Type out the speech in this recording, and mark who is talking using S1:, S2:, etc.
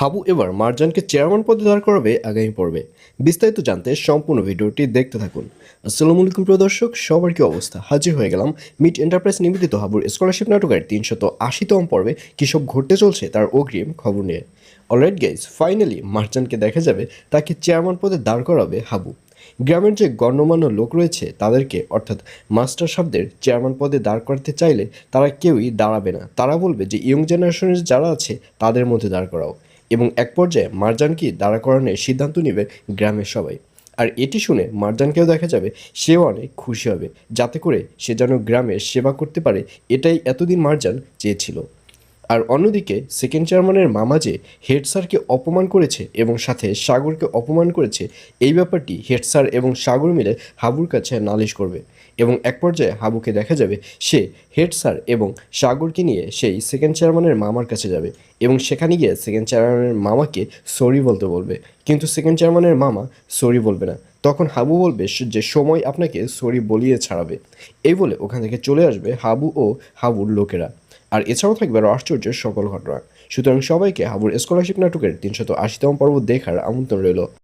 S1: হাবু এবার মারজানকে চেয়ারম্যান পদে দাঁড় করাবে আগামী পর্বে। বিস্তারিত জানতে সম্পূর্ণ ভিডিওটি দেখতে থাকুন। আসসালামু আলাইকুম প্রিয় দর্শক, সবার কি অবস্থা? হাজির হয়ে গেলাম মিট এন্টারপ্রাইজ নিবেদিত হাবুর স্কলারশিপ নাটকের 380তম পর্বে কী সব ঘটতে চলছে তার অগ্রিম খবর নিয়ে। অলরাইট গাইজ, ফাইনালি মারজানকে দেখা যাবে তাকে চেয়ারম্যান পদে দাঁড় করাবে হাবু। গ্রামের যে গণ্যমান্য লোক রয়েছে তাদেরকে, অর্থাৎ মাস্টার সাহেবদের চেয়ারম্যান পদে দাঁড় করাতে চাইলে তারা কেউই দাঁড়াবে না। তারা বলবে যে ইয়ং জেনারেশনের যারা আছে তাদের মধ্যে দাঁড় করাও, এবং এক পর্যায়ে মারজানকে দাঁড়া করানোর সিদ্ধান্ত নেবে গ্রামের সবাই। আর এটি শুনে মারজানকেও দেখা যাবে সেও অনেক খুশি হবে, যাতে করে সে যেন গ্রামের সেবা করতে পারে, এটাই এতদিন মারজান চেয়েছিল। আর অন্যদিকে সেকেন্ড চেয়ারম্যানের মামা যে হেড স্যারকে অপমান করেছে এবং সাথে সাগরকে অপমান করেছে, এই ব্যাপারটি হেড স্যার এবং সাগর মিলে হাবুর কাছে নালিশ করবে, এবং এক পর্যায়ে হাবুকে দেখা যাবে সে হেড স্যার এবং সাগরকে নিয়ে সেই সেকেন্ড চেয়ারম্যানের মামার কাছে যাবে, এবং সেখানে গিয়ে সেকেন্ড চেয়ারম্যানের মামাকে সরি বলতে বলবে। কিন্তু সেকেন্ড চেয়ারম্যানের মামা সরি বলবে না। তখন হাবু বলবে যে সময় আপনাকে সরি বলিয়ে ছাড়াবে। এই বলে ওখান থেকে চলে আসবে হাবু ও হাবুর লোকেরা। আর এছাড়াও থাকবে আরও আশ্চর্যের সকল ঘটনা। সুতরাং সবাইকে হাবুর স্কলারশিপ নাটকের 380তম পর্ব দেখার আমন্ত্রণ রইল।